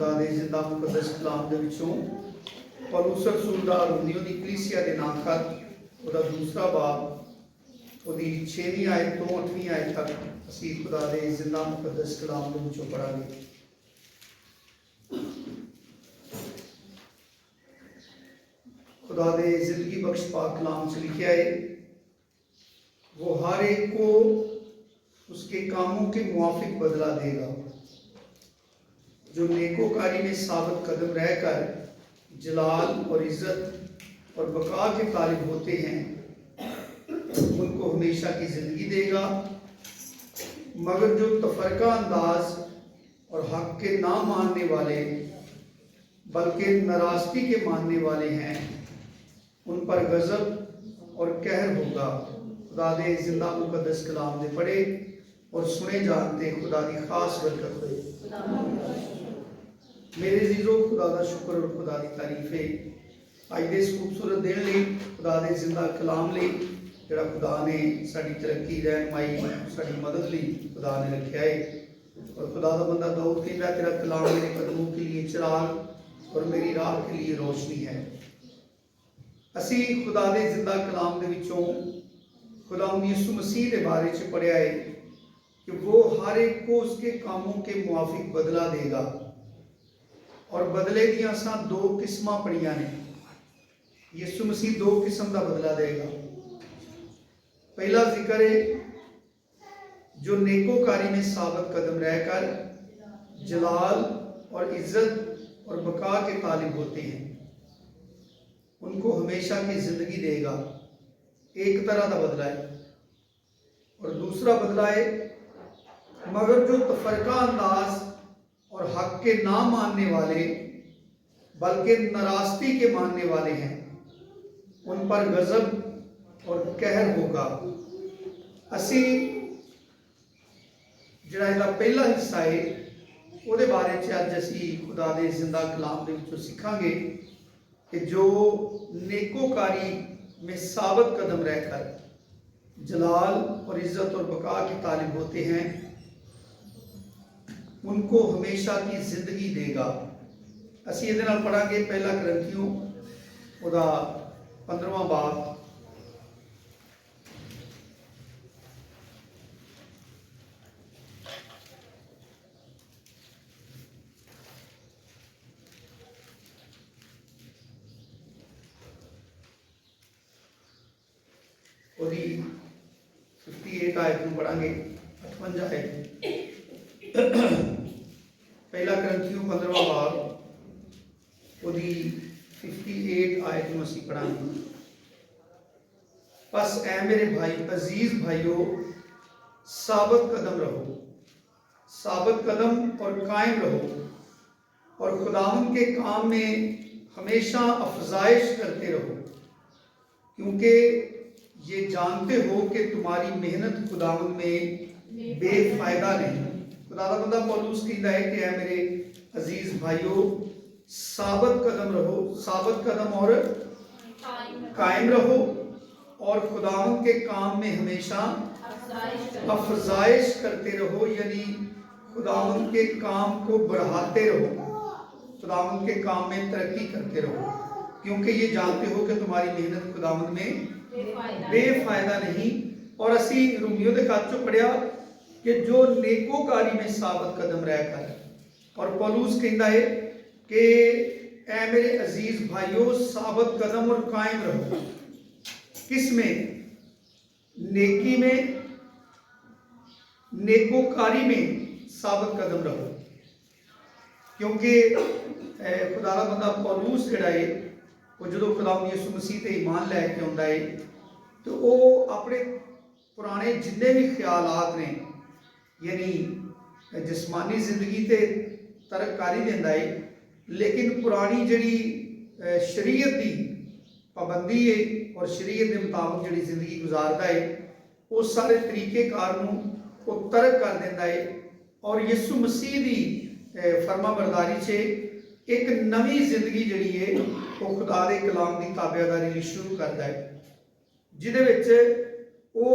खुदा दे जिंदा मुकद्दस कलाम दे विचों पौलुस रसूल दा रोमियो दी कलीसिया दे नाम खत ਉਹਦਾ दूसरा बाब ਉਹਦੀ 6ਵੀं आयत ਤੋਂ 8ਵੀं आयत तक ਅਸੀਂ खुदा दे जिंदा मुकद्दस कलाम ਦੇ ਵਿੱਚੋਂ ਪੜਾਂਗੇ। खुदा दे जिंदगी बख्श पाक कलाम च लिखा है, वो हर एक को उसके कामों के मुआफिक बदला देगा। जो नेकोकारी में साबित कदम रहकर जलाल और इज्जत और बका के तालिब होते हैं, उनको हमेशा की ज़िंदगी देगा। मगर जो तफरका अंदाज और हक के ना मानने वाले बल्कि नाराज़गी के मानने वाले हैं, उन पर गज़ब और कहर होगा। खुदा दे जिंदा मुकद्दस कलाम दे पढ़े और सुने जानते खुदा की खास बरकत होए। मेरे अजीजों, खुदा का शुक्र और खुदा की तारीफ है अज दे इस खूबसूरत दिन लई, खुदा दे जिंदा कलाम लई जिहड़ा खुदा ने साडी तरक्की रहनुमाई साडी मदद लई खुदा ने रखा है। और खुदा का बंदा दाऊद कहता, तेरा कलाम मेरे कदमों के लिए चिराग और मेरी राह के लिए रोशनी है। असी खुदा दे जिंदा कलाम दे विचों खुदा यीशु मसीह के बारे च पढ़िया है कि वो हर एक को उसके कामों के मुआफिक बदला देगा। और बदले दियां असां दो किस्मां पढ़ियां ने। यीशु मसीह दो किस्म का बदला देगा। पहला जिक्र है जो नेकोकारी में साबित कदम रहकर जलाल और इज्जत और बका के तालिब होते हैं, उनको हमेशा की जिंदगी देगा। एक तरह का बदला है। और दूसरा बदला है, मगर जो तफरका अंदाज और हक के ना मानने वाले बल्कि नाराज़गी के मानने वाले हैं, उन पर गज़ब और कहर होगा। असी जिहड़ा इहदा पहला हिस्सा है उहदे बारे च अज असी खुदा दे जिंदा कलाम दे विचों सिखांगे कि जो नेकोकारी में साबित कदम रहकर जलाल और इज्जत और बका के तालिब होते हैं, उनको हमेशा की जिंदगी देगा। असी इहदे नाल पढ़ांगे पहला करंथियों उहदा 15वां बाब ਉਹਦੀ 58 आयत ਨੂੰ पढ़ांगे। 58 आयत पहला करंथियों 15वां बाब ਉਹਦੀ 58 आयत ਨੂੰ ਅਸੀਂ पढ़ांगे। बस ऐ मेरे भाई अजीज भाइयों, साबित कदम रहो, साबित कदम और कायम रहो और खुदावंद के काम में हमेशा अफजाइश करते रहो, क्योंकि ये जानते हो कि तुम्हारी मेहनत खुदावंद में बेफायदा नहीं। खुदा का बंदा पौलुस कहता है कि ऐ मेरे अजीज भाइयों, साबित कदम रहो, साबित कदम और कायम रहो और खुदावंद के काम में हमेशा अफजाइश करते रहो, यानी खुदावंद के काम को बढ़ाते रहो, खुदावंद के काम में तरक्की करते रहो, क्योंकि ये जानते हो कि तुम्हारी मेहनत खुदावंद में बेफायदा नहीं। और असी रोमियो के खत चो पढ़िया कि जो नेकोकारी में साबित कदम रहकर, और पौलुस कहता है कि ऐ मेरे अजीज भाइयों, साबित कदम और कायम रहो। किस में? नेकी में, नेकोकारी में साबित कदम रहो। क्योंकि खुदा का बंदा पौलुस जिहड़ा है वो जो खुदा यीशु मसीह ते ईमान लैके आउंदा है तो वो अपने पुराने जिन्ने भी ख्यालात ने, यानी जिस्मानी जिंदगी ते तरक्कारी देंदा है, लेकिन पुरानी जिहड़ी शरीयत की पाबंदी है और शरीयत के मुताबिक जिहड़ी जिंदगी गुजारदा है, उस सारे तरीकेकार नूं वो तरक कर देंदा है और यीशु मसीह की फरमा बरदारी से एक नवी जिंदगी जिहड़ी है वो खुदा दे कलाम की ताबेदारी शुरू करता है, जिहदे विच वो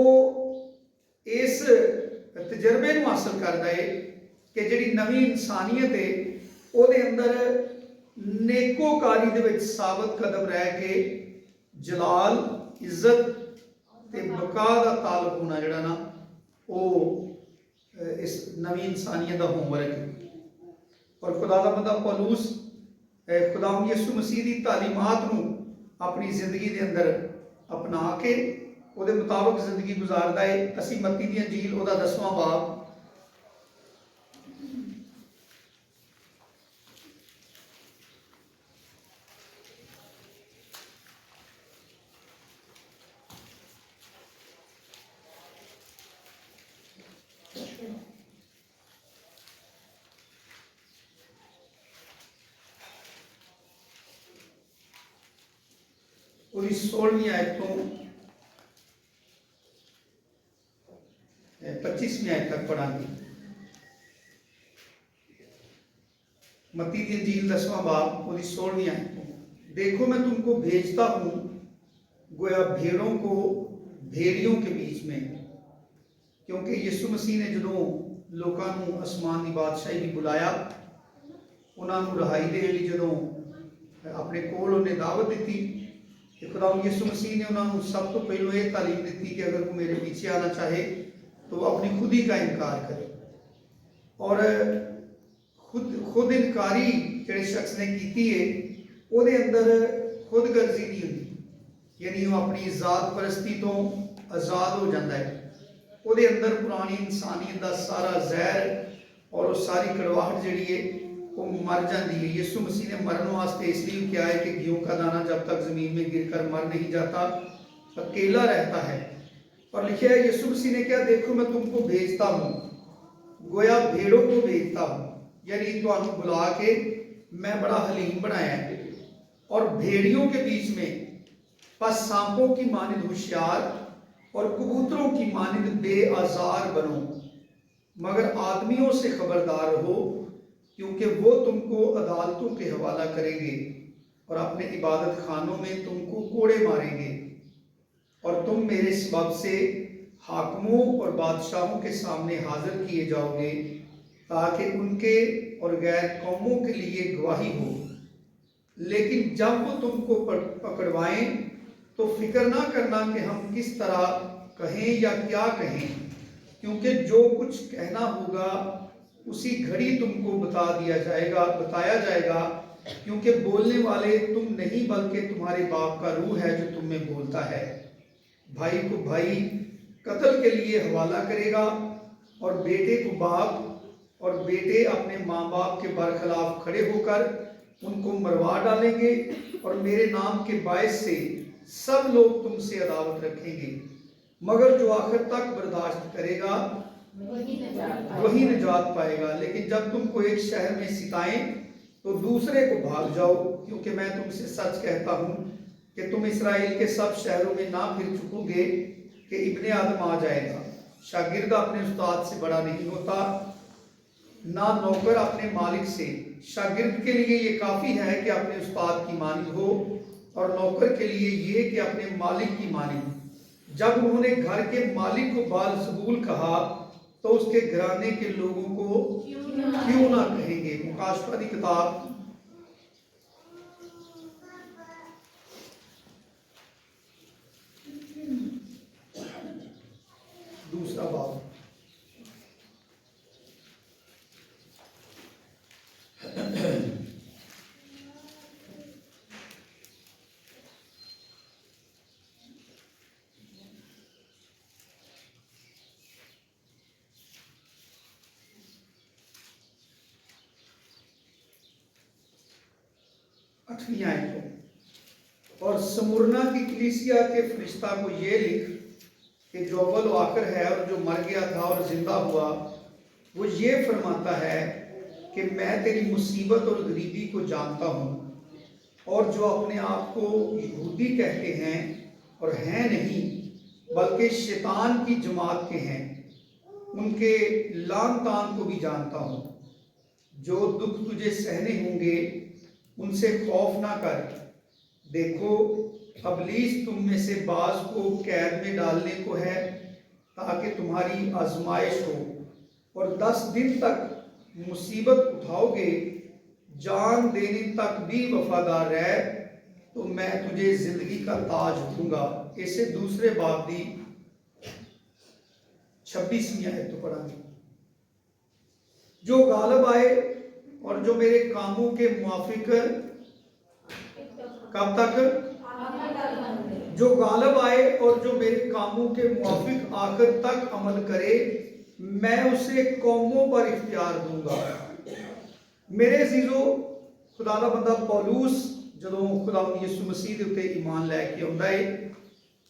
इस तजर्बे नूं हासिल करता है कि जिहड़ी नवी इंसानियत है ਉਹਦੇ ਅੰਦਰ ਨੇਕੋਕਾਰੀ ਦੇ ਵਿੱਚ ਸਾਬਤ ਕਦਮ ਰਹਿ ਕੇ ਜਲਾਲ, ਇੱਜ਼ਤ ਤੇ ਬਕਾ ਦਾ ਤਾਲੁਕ ਹੋਣਾ ਜਿਹੜਾ ਨਾ ਉਹ ਇਸ ਨਵੀਂ ਇਨਸਾਨੀਅਤ ਦਾ ਹੋਮਵਰਕ ਹੈ। ਔਰ ਖੁਦਾ ਦਾ ਬੰਦਾ ਪੌਲੂਸ ਖੁਦਾਵੰਦ ਯਿਸੂ ਮਸੀਹ ਦੀ ਤਾਲੀਮਾਤ ਨੂੰ ਆਪਣੀ ਜ਼ਿੰਦਗੀ ਦੇ ਅੰਦਰ ਅਪਣਾ ਕੇ ਉਹਦੇ ਮੁਤਾਬਕ ਜ਼ਿੰਦਗੀ ਗੁਜ਼ਾਰਦਾ ਹੈ। ਅਸੀਂ ਮੱਤੀ ਦੀ ਅੰਜੀਲ ਉਹਦਾ 10ਵਾਂ ਬਾਬ ਉਹਦੀ 16ਵੀਂ ਆਇਤ ਤੋਂ 25ਵੀਂ आयत तक पढ़ांगे। मत्ती की इंजील 10वां बाब और 16वीं आयत को, देखो मैं तुमको भेजता हूँ गोया भेड़ों को भेड़ियों के बीच में। क्योंकि यीशु मसीह ने जो लोगों को आसमान की बादशाही भी बुलाया, उन्होंने रहाई देने लई जो अपने कोल उन्हें दावत दी, खुदा यीशु मसीह ने उन्होंने सब तो पहले ये तालीम दी कि अगर कोई मेरे पीछे आना चाहे तो अपनी खुद ही का इनकार करे। और खुद इनकारी जिहड़े शख्स ने की है ਉਹਦੇ अंदर खुद गर्जी नहीं होती, यानी वो अपनी ज़ात परस्ती तो आज़ाद हो जाता है। ਉਹਦੇ अंदर पुरानी इंसानियत का सारा जहर और वो सारी कड़वाहट जिहड़ी है वो मर जाती है। यीशु मसीह ने मरने वास्ते इसलिए किया है कि गेहूं का दाना जब तक ज़मीन में गिरकर मर नहीं जाता अकेला रहता है। और लिखा है यीशु मसीह ने क्या, देखो मैं तुमको भेजता हूँ गोया भेड़ों को भेजता हूँ, यानी तुहानू बुला के मैं बड़ा हलीम बनाया है। और भेड़ियों के बीच में बस सांपों की मानिंद होशियार और कबूतरों की मानिंद बेआजार बनो, मगर आदमियों से खबरदार रहो, क्योंकि वो तुमको अदालतों के हवाला करेंगे और अपने इबादत खानों में तुमको कोड़े मारेंगे, और तुम मेरे सबब से हाकिमों और बादशाहों के सामने हाजिर किए जाओगे, ताकि उनके और गैर कौमों के लिए गवाही हो। लेकिन जब वो तुमको पकड़वाएं तो फिक्र ना करना कि हम किस तरह कहें या क्या कहें, क्योंकि जो कुछ कहना होगा उसी घड़ी तुमको बताया जाएगा, क्योंकि बोलने वाले तुम नहीं बल्कि तुम्हारे बाप का रूह है जो तुम में बोलता है। भाई को भाई कत्ल के लिए हवाला करेगा, और बेटे को बाप, और बेटे अपने माँ बाप के बरखिलाफ खड़े होकर उनको मरवा डालेंगे, और मेरे नाम के बायस से सब लोग तुमसे अदावत रखेंगे, मगर जो आखिर तक बर्दाश्त करेगा वही निजात पाएगा। लेकिन जब तुमको एक शहर में सिताएं तो दूसरे को भाग जाओ, क्योंकि मैं तुमसे सच कहता हूँ कि तुम इस्राएल के सब शहरों में ना फिर चुकोगे कि इब्ने आदम आ जाएगा। शागिर्द अपने उस्ताद से बड़ा नहीं होता, ना नौकर अपने मालिक से। शागिर्द के लिए ये काफ़ी है कि अपने उस्ताद की मानिंद हो, और नौकर के लिए ये कि अपने मालिक की मानिंद। जब उन्होंने घर के मालिक को बाल-ज़बूल कहा तो उसके घराने के लोगों को क्यों ना कहेंगे। मुकाशफा की किताब दूसरा बाब, आठवीं आयत को, और स्मुरना की कलीसिया के फरिश्ता को ये लिख कि जो अव्वल व आखिर है और जो मर गया था और जिंदा हुआ, वो ये फरमाता है कि मैं तेरी मुसीबत और गरीबी को जानता हूँ, और जो अपने आप को यहूदी कहते हैं और हैं नहीं बल्कि शैतान की जमात के हैं, उनके लान तान को भी जानता हूँ। जो दुख तुझे सहने होंगे उनसे खौफ ना कर। देखो अबलीस तुम में से बाज को कैद में डालने को है, ताकि तुम्हारी आजमाइश हो, और 10 दिन तक मुसीबत उठाओगे, जान देने तक भी वफादार रह तो मैं तुझे जिंदगी का ताज दूंगा। इसे दूसरे बाब की 26वीं आयत तो पढ़ांगे। जो गालिब आए और जो मेरे कामों के मुआफिक, कब तक? जो गालिब आए और जो मेरे कामों के मुआफिक आखिर तक अमल करे, मैं उसे कौमों पर इख्तियार दूंगा। मेरे अजीजों, खुदा दा बंदा पौलुस जदों खुदा यसू मसीह के उत्ते ईमान लैके आउंदा है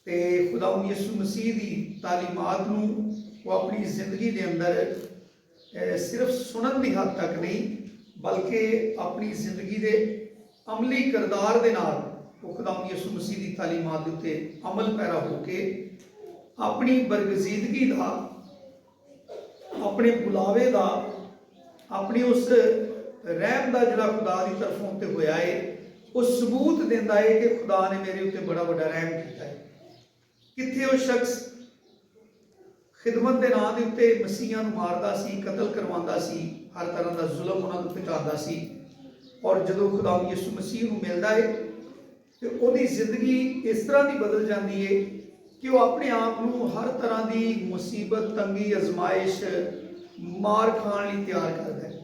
ते खुदा यसू मसीह की तालीमात नूं वो अपनी जिंदगी के अंदर सिर्फ सुनन की हद तक नहीं बल्कि अपनी जिंदगी के अमली किरदार के नाल वो खुदा यसू मसीह की तालीमात के उत्ते अमल पैरा होके अपनी बरगजीदगी का, अपने बुलावे का, अपनी उस रहम का जिहड़ा खुदा की तरफों ते होया है वो सबूत देंदा है कि खुदा ने मेरे उत्ते बड़ा बड़ा रहम किया है। कित्थे वो शख्स खिदमत के नाम के उत्ते मसीहां नूं मारदा सी, कतल करवांदा सी, हर तरह का जुल्म उन्हां उत्ते करदा सी, और जदों खुदा यसू मसीह नूं मिलदा है तो उहदी जिंदगी इस तरह की बदल जाती है कि वो अपने आप को हर तरह की मुसीबत, तंगी, आजमाइश, मार खाण लई तैयार करता है।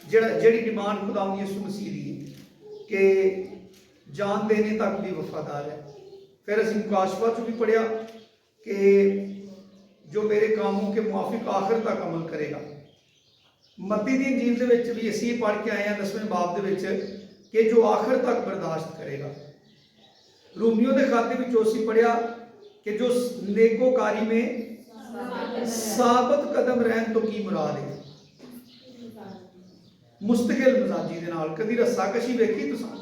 जिहड़ी डिमांड खुदा यसू मसीह की है कि जान देने तक भी वफादार है। फिर असीं मुकाशफा च भी पढ़िया कि जो मेरे कामों के मुआफिक आखिर तक अमल करेगा। मत्ती दी इंजील दे विच भी असीं पढ़ के आए हैं 10वें बाब दे विच कि जो आखिर तक बर्दाश्त करेगा। रोमियो के खाते में असीं पढ़िया कि जो नेकोकारी में साबत कदम रहन तो की मुराद है? मुस्तकिल मिजाजी दे नाल। कभी रस्साकशी वेखी तुसां?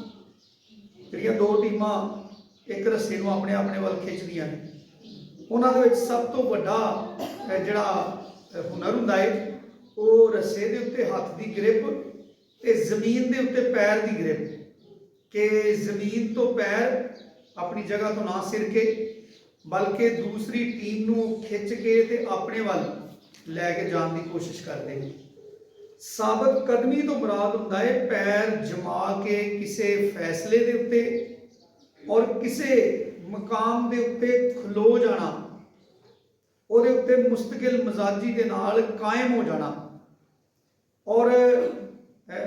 ਜਿਹੜੀਆਂ दो टीमां एक रस्से नूं अपने अपने वाल खिंचदियां ने, उन्हां दे विच सब तो वड्डा जिहड़ा हुनर हुंदा है वो रस्से दे उत्ते हत्थ दी ग्रिप ते जमीन दे उत्ते पैर दी ग्रिप, कि जमीन तो पैर अपनी जगह तो ना सिरके बल्कि दूसरी टीम नूं खिंच के ते अपने वाल लैके जाने की कोशिश करते हैं। साबत कदमी तो मुराद हुंदा है पैर जमा के किसी फैसले दे उत्ते और किसी मकाम दे उत्ते खलो जाना, उहदे उत्ते मुस्तकिल मजाजी दे नाल कायम हो जाना। और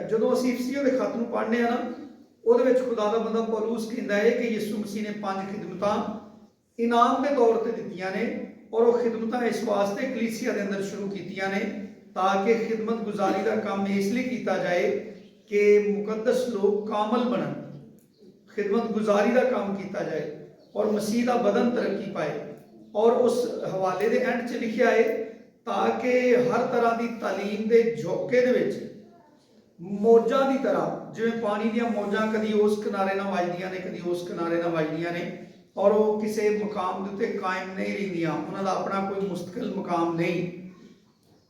जदों असीं इफसियों दे खत नूं पढ़ने आ ना, उहदे विच खुदा दा बंदा पौलुस कहंदा है कि यीशु मसीह ने 5 खिदमतां इनाम के तौर पर दित्तियां ने, और वो खिदमतां इस वास्ते कलीसिया के अंदर शुरू कीतियां ने ताकि खिदमत गुजारी का काम इसलिए किया जाए कि मुकद्दस लोग कामल बनन, खिदमत गुजारी का काम किया जाए और मसीह का बदन तरक्की पाए। और उस हवाले के एंड च लिखा है ताकि हर तरह की तालीम के झोंके दे विच मौजा की तरह, जिवें पानी दियां मौजां कदी उस किनारे ना वजदियां ने कदी उस किनारे ना वजदियां ने, और वो किसी मुकाम के उत्ते कायम नहीं रहिंदियां, उन्हां दा अपना कोई मुस्तकिल मुकाम नहीं।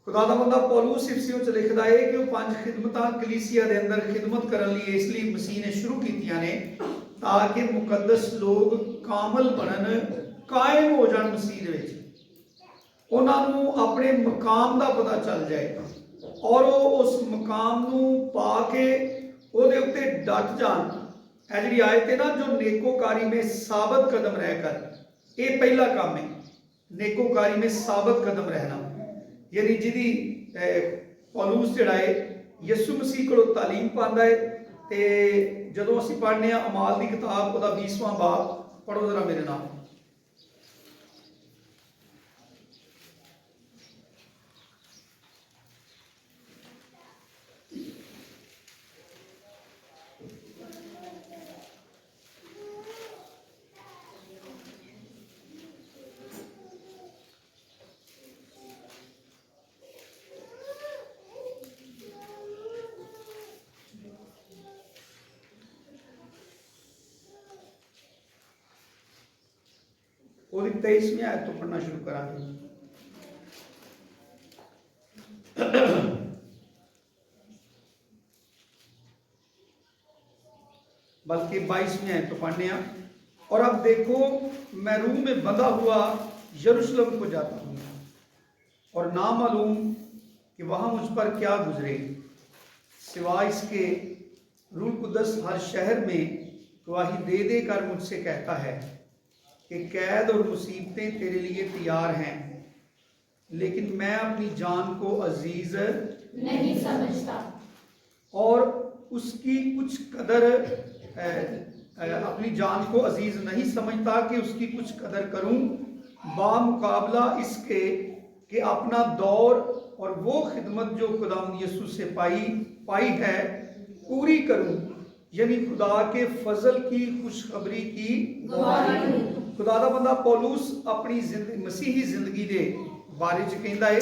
खुदा दा बंदा पौलुस इफसियों च लिखदा है कि वो 5 खिदमतां कलीसिया के अंदर खिदमत करने लई इसलिए मसीह ने शुरू कीतियां ने ताकि मुकद्दस लोग कामल बनन, कायम हो जाण मसीह दे विच, उन्हां नूं अपने मकाम का पता चल जाए और वो उस मकाम नूं पा के उहदे उत्ते डट जाण। है जिहड़ी आयत है ना, जो नेकोकारी में साबत कदम रहकर, ये पहला काम है, नेकोकारी में साबत कदम रहना, यानी जिहदी पौलुस जिहड़ा है यसू मसीह कोलों तालीम पांदा है। ते जदों असीं पढ़ने अमाल की किताब उहदा 20वां बाब पढ़ो जरा मेरे नाल। और 23वीं आयत तो पढ़ना शुरू करांगे। बल्कि 22वीं आयत तो पढ़ने आ। और अब देखो मैं रूह में बंधा हुआ यरूशलेम को जाता हूँ और ना मालूम कि वहां मुझ पर क्या गुजरे सिवाय इसके रूह कुद्दस हर शहर में गवाही दे दे कर मुझसे कहता है कि कैद और मुसीबतें तेरे लिए तैयार हैं, लेकिन मैं अपनी जान को अजीज नहीं समझता और उसकी कुछ कदर अपनी जान को अजीज नहीं समझता कि उसकी कुछ कदर करूं, बामुकाबला इसके कि अपना दौर और वो खिदमत जो खुदावंद यीशु से पाई है पूरी करूं, यानी खुदा के फजल की खुशखबरी की गवाही। खुदा दा बंदा पौलुस अपनी मसीही जिंदगी दे बारे च कहंदा है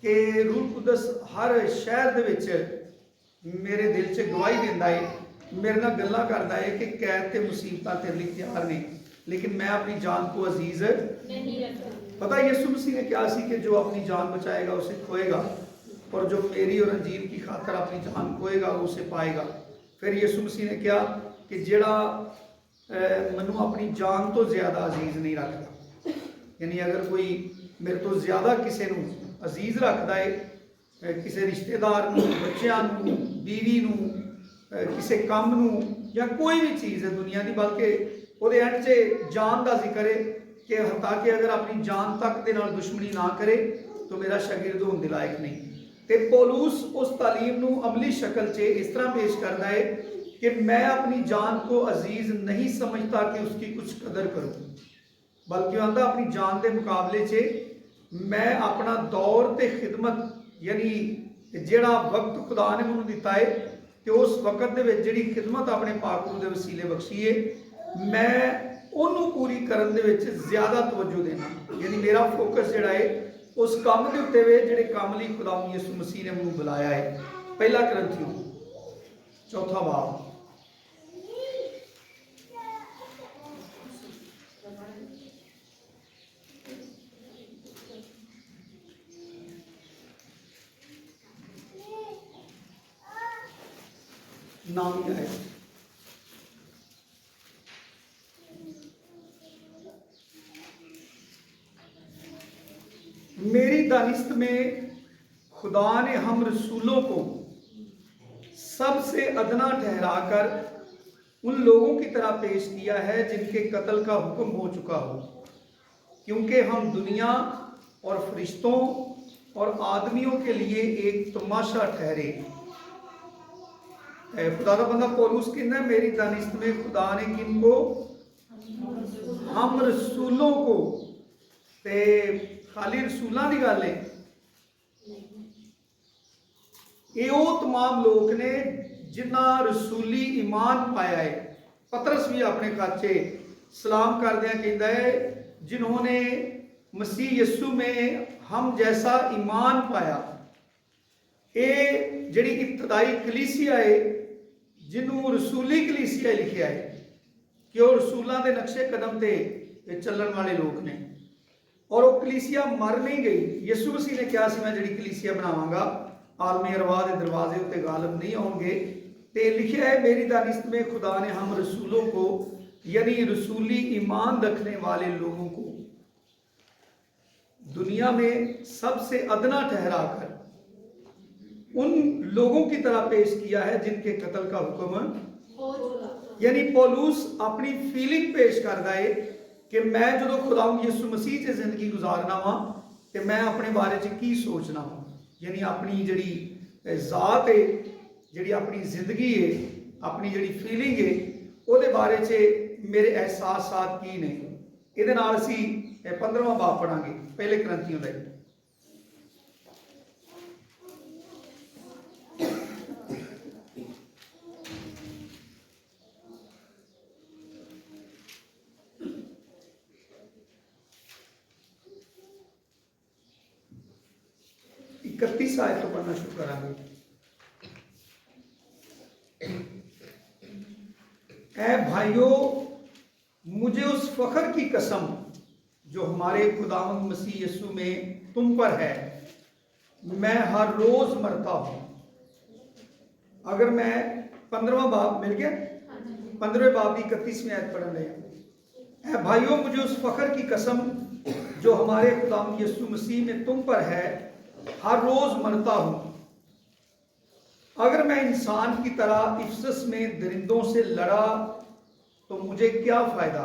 कि रूह कुद्दस हर शहर दे विच मेरे दिल च गवाही दिंदा है, मेरे नाल गल्लां करदा है कि कैद ते मुसीबतां तेरे लिए तैयार ने, लेकिन मैं अपनी जान को अजीज नहीं रखता। पता यीशु मसीह ने क्या सी कि जो अपनी जान बचाएगा उसे खोएगा, और जो मेरी और अंजील की खातर अपनी जान खोएगा वो उसे पाएगा। फिर यीशु मसीह ने कहा कि जेड़ा मैनू अपनी जान तो ज़्यादा अजीज नहीं रखता, यानी अगर कोई मेरे तो ज़्यादा किसी नू अजीज रखता है, किसी रिश्तेदार नू, बच्चों नू, बीवी नू, किसी काम नू या कोई भी चीज़ है दुनिया की, बल्कि वो एंड से जान का जिक्र है कि ताकि अगर अपनी जान तक के नाल दुश्मनी ना करे तो मेरा शागिर्द होने के लायक नहीं। तो पौलुस उस तालीम नू अमली शक्ल च इस तरह पेश करता है कि मैं अपनी जान को अजीज नहीं समझता कि उसकी कुछ कदर करूं, बल्कि आंदा अपनी जान के मुकाबले च मैं अपना दौर ते खिदमत, यानी जेड़ा वक्त खुदा ने मैनू दिता है कि उस वक्त दे विच जिहड़ी खिदमत अपने पाक दे वसीले बख्शी है, मैं ਉਹਨੂੰ पूरी करन दे विच ज़्यादा तवज्जो देना, यानी मेरा फोकस जिहड़ा है उस काम के उत्ते वे जिहड़े काम लई खुदा यीशु मसीह ने मैनू बुलाया है। पहला करंथियों 4 बाब नाम क्या है? मेरी दानिस्त में खुदा ने हम रसूलों को सबसे अदना ठहराकर उन लोगों की तरह पेश किया है जिनके कत्ल का हुक्म हो चुका हो, क्योंकि हम दुनिया और फरिश्तों और आदमियों के लिए एक तमाशा ठहरे। खुदा का बंदा पौलुस कहना मेरी दानिस्त में खुदा ने किनको? हम रसूलों को। ते खाली रसूलों की गल है, ये वो तमाम लोग ने जिन्हें रसूली ईमान पाया है। पतरस भी अपने खाचे सलाम करदिया कहता है जिन्होंने मसीह यीशु में हम जैसा ईमान पाया। ये जिहड़ी इब्तदाई कलीसिया है जिन्हों रसूली कलीसिया लिखा है कि वो रसूलों के नक्शे कदम ते चलण वाले लोग ने, और वो कलीसिया मर नहीं गई। यीशु मसीह ने कहा सी मैं जिहड़ी कलीसिया बनावांगा आलमी अरवाह के दरवाजे उत्ते गालिब नहीं आउणगे। ते लिखा है मेरी दानिस्त में खुदा ने हम रसूलों को, यानी रसूली ईमान रखने वाले लोगों को दुनिया में सबसे अदना ठहराकर उन लोगों की तरह पेश किया है जिनके कत्ल का हुक्म हो चुका। यानी पौलुस अपनी फीलिंग पेश करता है कि मैं जो खुदा यीशु मसीह से जिंदगी गुजारना वा तो मैं अपने बारे च की सोचना वा, यानी अपनी जिहड़ी जात है, जिहड़ी अपनी जिंदगी है, अपनी जिहड़ी फीलिंग है, ਉਹਦੇ बारे च मेरे एहसासात की ने। ਇਹਦੇ ਨਾਲ ਅਸੀਂ 15ਵਾਂ ਬਾਬ ਪੜਾਂਗੇ ਪਹਿਲੇ ਕਰੰਥੀਆਂ ਦਾ। इकतीस आयत तो पढ़ना शुरू करांगे। ऐ भाइयों, मुझे उस फख्र की कसम जो हमारे खुदावंद मसीह यीशु में तुम पर है, मैं हर रोज मरता हूं। अगर मैं 15वां बाब मिल गया, 15वें बाब की 31वीं आयत पढ़ रहे हैं। ऐ भाइयों, मुझे उस फख्र की कसम जो हमारे खुदावंद यीशु मसीह में तुम पर है, हर रोज मरता हूं। अगर मैं इंसान की तरह इफ्सस में दरिंदों से लड़ा तो मुझे क्या फ़ायदा।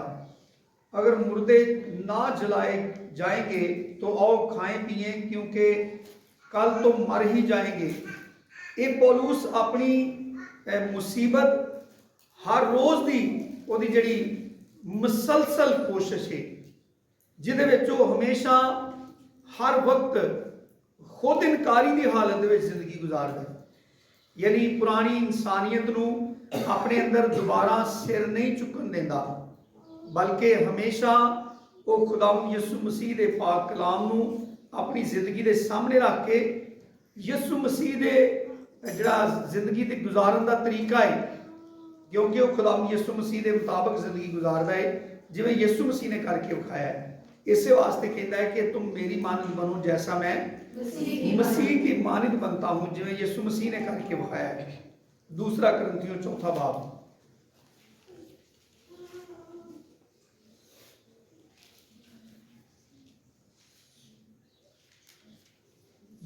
अगर मुर्दे ना जलाए जाएंगे तो आओ खाएं पिएं, क्योंकि कल तो मर ही जाएंगे। ये पौलुस अपनी मुसीबत हर रोज़ की ਉਹਦੀ ਜਿਹੜੀ ਮੁਸਲਸਲ ਕੋਸ਼ਿਸ਼ ਹੈ, ਜਿਹਦੇ ਵਿੱਚ ਉਹ ਹਮੇਸ਼ਾ ਹਰ ਵਕਤ ਖੁਦ ਇਨਕਾਰੀ ਦੀ ਹਾਲਤ ਦੇ ਵਿੱਚ ਜ਼ਿੰਦਗੀ ਗੁਜ਼ਾਰਦਾ ਹੈ। ਯਾਨੀ ਪੁਰਾਣੀ ਇਨਸਾਨੀਅਤ ਨੂੰ ਆਪਣੇ ਅੰਦਰ ਦੁਬਾਰਾ ਸਿਰ ਨਹੀਂ ਚੁੱਕਣ ਦਿੰਦਾ, ਬਲਕਿ ਹਮੇਸ਼ਾ ਉਹ ਖੁਦਾਵੰਦ ਯਿਸੂ ਮਸੀਹ ਦੇ ਪਾਕ ਕਲਾਮ ਨੂੰ ਆਪਣੀ ਜ਼ਿੰਦਗੀ ਦੇ ਸਾਹਮਣੇ ਰੱਖ ਕੇ ਯਿਸੂ ਮਸੀਹ ਦੇ ਜਿਹੜਾ ਜ਼ਿੰਦਗੀ ਦੇ ਗੁਜ਼ਾਰਨ ਦਾ ਤਰੀਕਾ ਹੈ, क्योंकि वो खुदावंद यीशु मसीह के मुताबिक जिंदगी गुजारता है जिवें यीशु मसीह ने करके विखाया है। इस वास्ते कहता है कि तुम मेरी मानद बनो जैसा मैं मसीह की मानद बनता हूँ, जिवें यीशु मसीह ने करके विखाया है। दूसरा कुरिन्थियों 4 बाब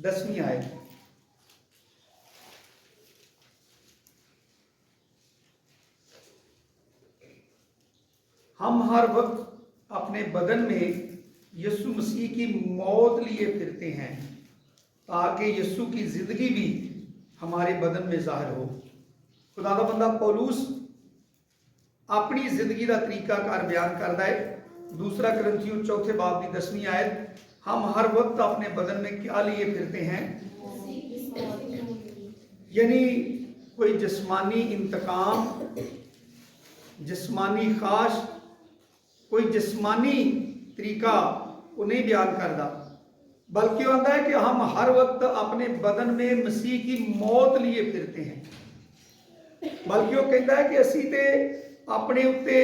10वीं आयत। हम हर वक्त अपने बदन में यीशु मसीह की मौत लिए फिरते हैं, ताकि यीशु की ज़िंदगी भी हमारे बदन में ज़ाहिर हो। खुदा दा बंदा पौलुस अपनी ज़िंदगी का तरीकाकार बयान करता है। दूसरा कुरिन्थियों 4 बाब की 10वीं आयत, हम हर वक्त अपने बदन में क्या लिए फिरते हैं, यानी कोई जिस्मानी इंतकाम, जिस्मानी ख्वाहिश, कोई जिस्मानी तरीका वो नहीं बयान करता, बल्कि कहता है कि हम हर वक्त अपने बदन में मसीह की मौत लिए फिरते हैं। बल्कि वो कहता है कि असी ते अपने उत्ते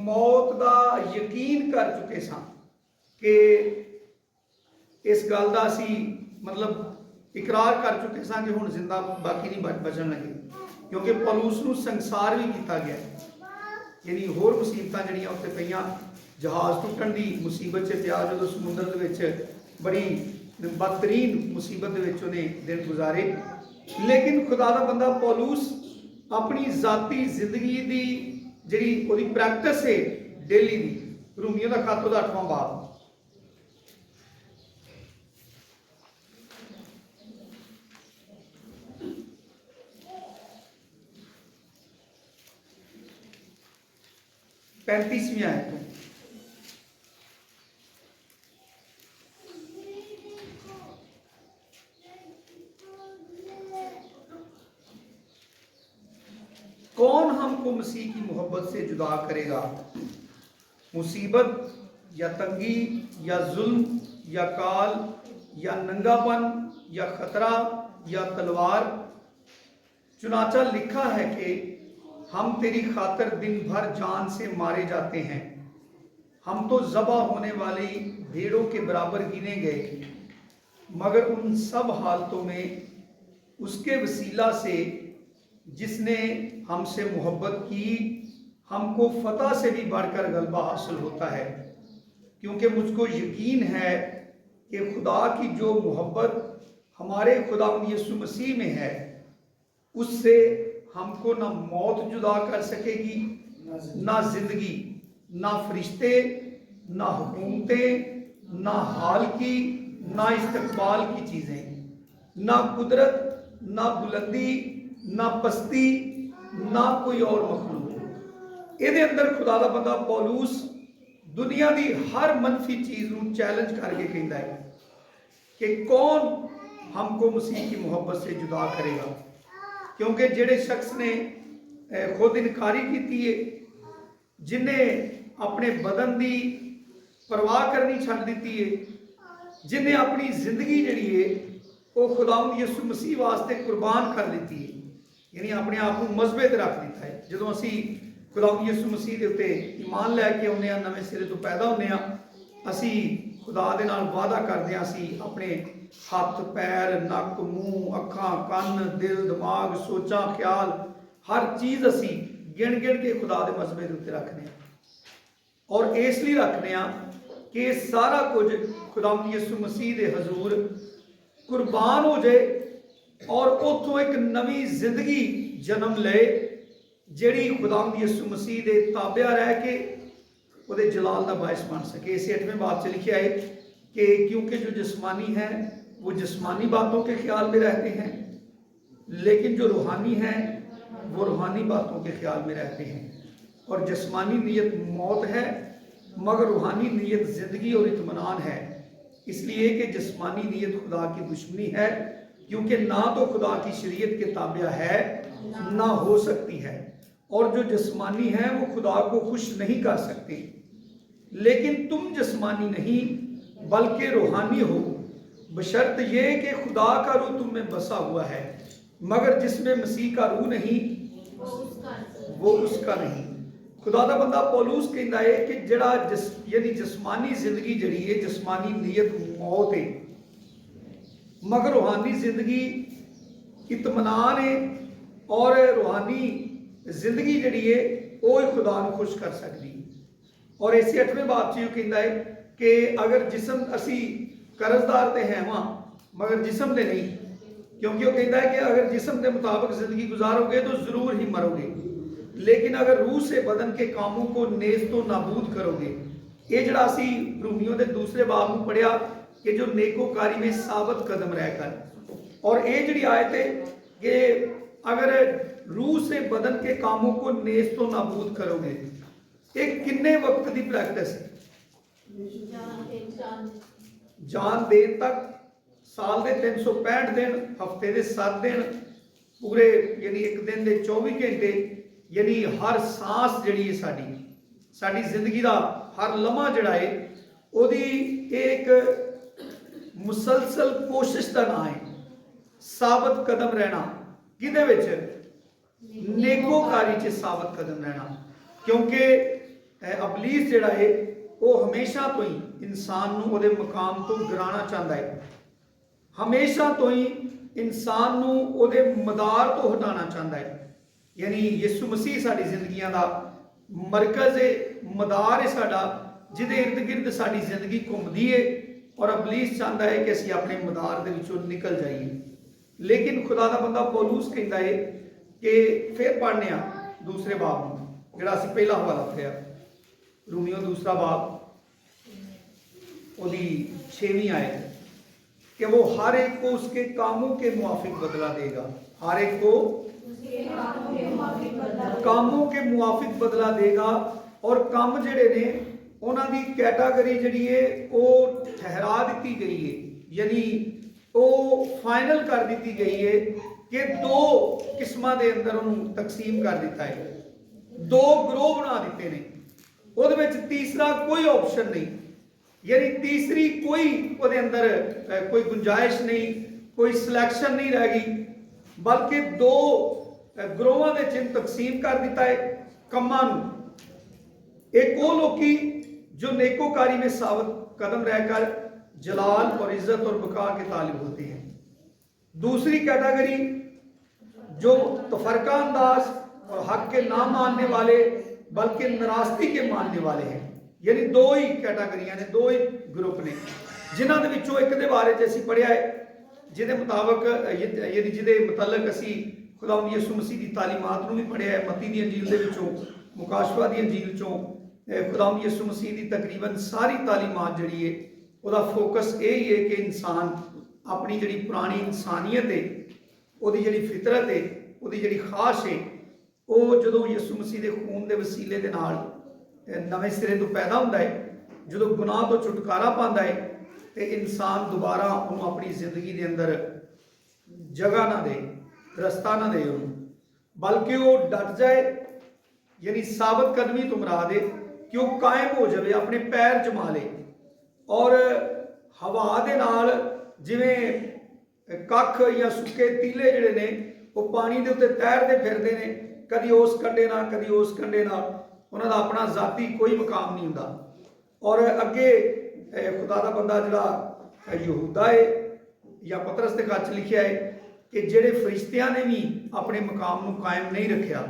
मौत का यकीन कर चुके सां कि इस गल का असी मतलब इकरार कर चुके सां कि हुण जिंदा बाकी नहीं बचन लगे, क्योंकि पौलुस नूं संसार भी किया गया, यानी होर मुसीबतां जिहड़ियां उत्ते पईयां, जहाज़ टुटण की मुसीबत च पिया, जो समुद्र दे विच बड़ी बदतरीन मुसीबत दे विच उहने दिन गुजारे। लेकिन खुदा दा बंदा पौलुस अपनी जाती जिंदगी की जिहड़ी उहदी प्रैक्टिस है डेली दी, रोमियो दा खत उहदा 8वां बाब पैंतीसवीं आयत। कौन हमको मसीह की मोहब्बत से जुदा करेगा, मुसीबत या तंगी या जुल्म या काल या नंगापन या खतरा या तलवार। चुनाचा लिखा है कि हम तेरी खातर दिन भर जान से मारे जाते हैं, हम तो ज़बा होने वाली भेड़ों के बराबर गिने गए। मगर उन सब हालतों में उसके वसीला से जिसने हमसे मोहब्बत की, हमको फतह से भी बढ़कर गलबा हासिल होता है, क्योंकि मुझको यकीन है कि खुदा की जो मोहब्बत हमारे खुदावंद यीशु मसीह में है, उससे हमको ना मौत जुदा कर सकेगी, ना जिंदगी, ना फरिश्ते, ना हुकूमतें, ना हाल की, ना इस्तकबाल की चीज़ें, ना कुदरत, ना बुलंदी, ना पस्ती, ना कोई और मखलूक। ਇਹਦੇ अंदर खुदा दा बंदा पौलुस दुनिया की हर मनफी चीज़ ਨੂੰ चैलेंज करके कहता है कि कौन हमको मसीह की मोहब्बत से जुदा करेगा। क्योंकि जेड़े शख्स ने खुद इनकारी की है, जिन्हें अपने बदन की परवाह करनी छड्ड दी है, जिन्हें अपनी जिंदगी जिहड़ी है वो खुदावंद यीशु मसीह वास्ते कुर्बान कर दी है, यानी अपने आप को मजबे ते रख दिता है। जदों असी खुदावंद यीशु मसीह के उत्ते ईमान लैके आउंदे आ, नवें सिरे तो पैदा होंदे आ, असी खुदा दे नाल वादा करदे आ, असी अपने हथ पैर नक मूँह अखां कन्न दिल दिमाग सोचा ख्याल हर चीज़ असी गिण गिण के खुदा के मजबे के उत्ते रखने, और इसलिए रखने कि सारा कुछ खुदावंद यीशु मसीह के हजूर कुर्बान हो जाए, और उतों एक नवी जिंदगी जन्म ले जिहड़ी खुदावंद यीशु मसीह दे ताबिया रह के उहदे जलाल का बायस बन सके। इसे 8वें बाब से लिखा है कि क्योंकि जो जिस्मानी है वो जिस्मानी बातों के ख्याल में रहते हैं, लेकिन जो रूहानी है वो रूहानी बातों के ख्याल में रहते हैं। और जिस्मानी नीयत मौत है, मगर रूहानी नीयत जिंदगी और इत्मीनान है। इसलिए कि जिस्मानी नीयत खुदा की दुश्मनी है, क्योंकि ना तो खुदा की शरीयत के ताबिया है ना हो सकती है, और जो जिस्मानी है वो खुदा को खुश नहीं कर सकते। लेकिन तुम जिस्मानी नहीं बल्कि रूहानी हो, बशर्त ये कि खुदा का रूह तुम में बसा हुआ है, मगर जिसमें मसीह का रूह नहीं वो उसका नहीं। खुदा दा बंदा पौलुस कहता है कि जड़ा यानी जिस्मानी जिंदगी जड़ी है, जिस्मानी नीयत मौत है, मगर रूहानी जिंदगी इत्मीनान है, और रूहानी जिंदगी जड़ी है वो ही खुदा को खुश कर सकती। और इसे 8वें बाब च कहता है कि अगर जिसम असी कर्जदार तो है वहाँ मगर जिसम दे नहीं, क्योंकि वो कहता है कि अगर जिसम के मुताबिक जिंदगी गुजारोगे तो जरूर ही मरोगे, लेकिन अगर रूह से बदन के कामों को नेस्त तो नाबूद करोगे। ये जड़ा असी रूमियों के 2 बाब में पढ़िया कि जो नेकोकारी में साबित कदम रहकर, और ये जड़ी आयत है कि अगर रूह से बदन के कामों को नेस्त तो नाबूद करोगे, एक किन्ने वक्त की प्रैक्टिस है? जान देन तक, साल के 365 दिन, हफ्ते के 7 दिन, पूरे यानी एक दिन के 24 घंटे, यानी हर सांस जड़ी है साड़ी जिंदगी का हर लम्हा जड़ा है ओदी एक मुसलसल कोशिश का नाम है साबित कदम रहना। किदे विच? नेकोकारी च साबित कदम रहना, क्योंकि अबलीस जड़ा है वो हमेशा तो ही इंसान नूं उहदे मकाम तो गिराना चाहता है, हमेशा तो ही इंसान नूं उहदे मदार तो हटाना चाहता है। यानी यीशु मसीह साडी जिंदगियां दा मरकज है, मदार है साडा, जिहदे इर्द गिर्द साडी जिंदगी घूमदी है, और अबलीस चाहता है कि असीं अपने मदार दे विचों निकल जाइए। लेकिन खुदा दा बंदा पौलुस कहता है कि फिर पढ़ने 2 बाब में जिहड़ा असीं पहला हवाला पढ़िया, रूमियो 2 बाब ओदी 6वीं आयत, कि वो हर एक को उसके कामों के मुआफिक बदला देगा। हर एक को कामों के मुआफिक बदला देगा। और काम जड़े ने उन्हां दी कैटागरी जड़ी है वो ठहरा दी गई है, यानी वो फाइनल कर दी गई है कि 2 किस्मां दे अंदर उन्होंने तकसीम कर दिता है, 2 ग्रोह बना दिते ने। उहदे विच तीसरा कोई ऑप्शन नहीं, यानी तीसरी कोई उहदे अंदर कोई गुंजाइश नहीं, कोई सिलेक्शन नहीं रह गई, बल्कि 2 ग्रोहां दे चिन्ह तकसीम कर दिता है कम्मां नूं। एक वो लोकी जो नेकोकारी में साबित कदम रहकर जलाल और इज्जत और बका के तालिब होते हैं। दूसरी कैटेगरी जो तफरका अंदाज और हक के ना मानने वाले बल्कि नाराजगी के मानने वाले हैं। यानी 2 ही कैटागरियां ने, 2 ही ग्रुप ने, जिन्हां दे विचों एक दे बारे च असीं पढ़िया है, जिहदे मुताबक यानी जिहदे मुतलक असीं खुदावंद यीशु मसीह की तालीमात नूं भी पढ़िया है। मत्ती दी अंजील दे विचों, मुकाशवा दी अंजील चों खुदावंद यीशु मसीह की तकरीबन सारी तालीमात जिहड़ी है ਉਹਦਾ फोकस यही है कि इंसान अपनी जिहड़ी पुरानी इंसानियत है, ਉਹਦੀ ਜਿਹੜੀ फितरत है, ਉਹਦੀ ਜਿਹੜੀ ਖਾਸ਼ है, ਉਹ ਜਦੋਂ ਯਿਸੂ ਮਸੀਹ ਦੇ ਖੂਨ ਦੇ ਵਸੀਲੇ ਦੇ ਨਾਲ ਨਵੇਂ ਸਿਰੇ ਤੋਂ ਪੈਦਾ ਹੁੰਦਾ ਹੈ, ਜਦੋਂ ਗੁਨਾਹ ਤੋਂ ਛੁਟਕਾਰਾ ਪਾਉਂਦਾ ਹੈ, ਤੇ इंसान दोबारा ਉਹਨੂੰ अपनी जिंदगी के अंदर जगह ना दे, रस्ता ना दे ਉਹਨੂੰ, बल्कि वो डट जाए, यानी साबित कदमी तो मरा दे कि वो कायम हो जाए, अपने पैर जमा ले, और हवा दे नाल जिवें कख या सुके तीले जिहड़े ने वो पानी के उत्ते तैरते फिरते हैं, कदी उस कंढे ना कदी उस कंढे ना, उन्हां दा अपना जाती कोई मकाम नहीं हुंदा। और अगे खुदा दा बंदा जिहड़ा यहूदा है या पतरस दे खत लिखिया है कि जिहड़े फरिश्तियां ने भी अपने मकाम नूं कायम नहीं रखिया,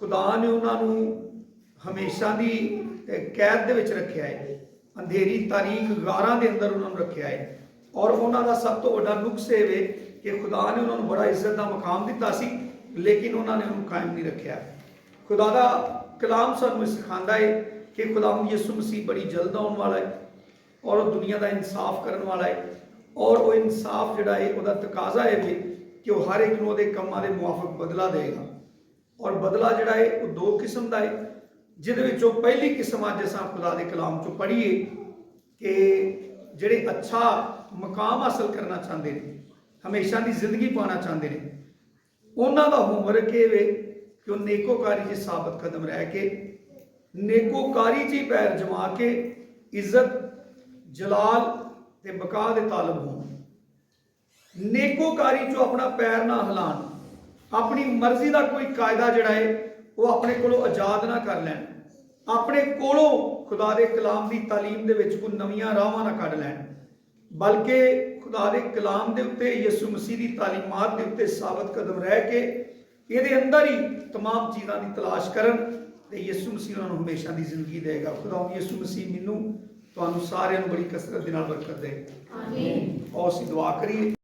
खुदा ने उन्होंने हमेशा की कैद दे विच रखिया है, अंधेरी तारीख गारां दे अंदर उन्होंने रखिया है। और उन्हों का सब तो बड़ा नुक्स है ਕਿ ਖੁਦਾ ਨੇ ਉਹਨਾਂ ਨੂੰ ਬੜਾ ਇੱਜ਼ਤ ਦਾ ਮਕਾਮ ਦਿੱਤਾ ਸੀ, ਲੇਕਿਨ ਉਹਨਾਂ ਨੇ ਉਹਨੂੰ ਕਾਇਮ ਨਹੀਂ ਰੱਖਿਆ। ਖੁਦਾ ਦਾ ਕਲਾਮ ਸਾਨੂੰ ਇਹ ਸਿਖਾਉਂਦਾ ਹੈ ਕਿ ਖੁਦਾਵੰਦ ਯਿਸੂ ਮਸੀਹ ਬੜੀ ਜਲਦ ਆਉਣ ਵਾਲਾ ਹੈ ਔਰ ਉਹ ਦੁਨੀਆ ਦਾ ਇਨਸਾਫ ਕਰਨ ਵਾਲਾ ਹੈ, ਔਰ ਉਹ ਇਨਸਾਫ ਜਿਹੜਾ ਹੈ ਉਹਦਾ ਤਕਾਜ਼ਾ ਹੈ ਵੀ ਕਿ ਉਹ ਹਰ ਇੱਕ ਨੂੰ ਉਹਦੇ ਕੰਮਾਂ ਦੇ ਮੁਆਫਕ ਬਦਲਾ ਦੇਗਾ। ਔਰ ਬਦਲਾ ਜਿਹੜਾ ਹੈ ਉਹ ਦੋ ਕਿਸਮ ਦਾ ਹੈ, ਜਿਹਦੇ ਵਿੱਚੋਂ ਪਹਿਲੀ ਕਿਸਮ ਅੱਜ ਅਸਾਂ ਖੁਦਾ ਦੇ ਕਲਾਮ ਚੋਂ ਪੜ੍ਹੀਏ ਕਿ ਜਿਹੜੇ ਅੱਛਾ ਮਕਾਮ ਹਾਸਲ ਕਰਨਾ ਚਾਹੁੰਦੇ ਨੇ, ਹਮੇਸ਼ਾ ਦੀ ਜ਼ਿੰਦਗੀ ਪਾਉਣਾ ਚਾਹੁੰਦੇ ਨੇ, ਉਹਨਾਂ ਦਾ ਹੋਮਵਰਕ ਇਹ ਵੇ ਕਿ ਉਹ ਨੇਕੋਕਾਰੀ 'ਚ ਸਾਬਤ ਕਦਮ ਰਹਿ ਕੇ, ਨੇਕੋਕਾਰੀ 'ਚ ਹੀ ਪੈਰ ਜਮਾ ਕੇ ਇੱਜ਼ਤ, ਜਲਾਲ ਤੇ ਬਕਾ ਦੇ ਤਾਲਬ ਹੋਣ। ਨੇਕੋਕਾਰੀ 'ਚੋਂ ਆਪਣਾ ਪੈਰ ਨਾ ਹਿਲਾਣ, ਆਪਣੀ ਮਰਜ਼ੀ ਦਾ ਕੋਈ ਕਾਇਦਾ ਜਿਹੜਾ ਹੈ ਉਹ ਆਪਣੇ ਕੋਲੋਂ ਆਜ਼ਾਦ ਨਾ ਕਰ ਲੈਣ, ਆਪਣੇ ਕੋਲੋਂ ਖੁਦਾ ਦੇ ਕਲਾਮ ਦੀ ਤਾਲੀਮ ਦੇ ਵਿੱਚ ਕੋਈ ਨਵੀਆਂ ਰਾਹਾਂ ਨਾ ਕੱਢ ਲੈਣ, ਬਲਕਿ ਖੁਦਾ ਦੇ ਕਲਾਮ ਦੇ ਉੱਤੇ, ਯਿਸੂ ਮਸੀਹ ਦੀ ਤਾਲੀਮਾਤ ਦੇ ਉੱਤੇ ਸਾਬਤ ਕਦਮ ਰਹਿ ਕੇ ਇਹਦੇ ਅੰਦਰ ਹੀ तमाम ਚੀਜ਼ਾਂ ਦੀ ਤਲਾਸ਼ ਕਰਨ ਤੇ ਯਿਸੂ ਮਸੀਹ ਉਹਨਾਂ ਨੂੰ ਹਮੇਸ਼ਾ ਦੀ ਜ਼ਿੰਦਗੀ ਦੇਗਾ। ਖੁਦਾ ਯਿਸੂ ਮਸੀਹ ਮੈਨੂੰ ਤੁਹਾਨੂੰ ਸਾਰਿਆਂ ਨੂੰ ਬੜੀ ਕਸਰਤ ਦੇ ਨਾਲ ਬਰਕਤ ਦੇ। ਆਮੀਨ। ਆਓ ਅਸੀਂ ਦੁਆ ਕਰੀਏ।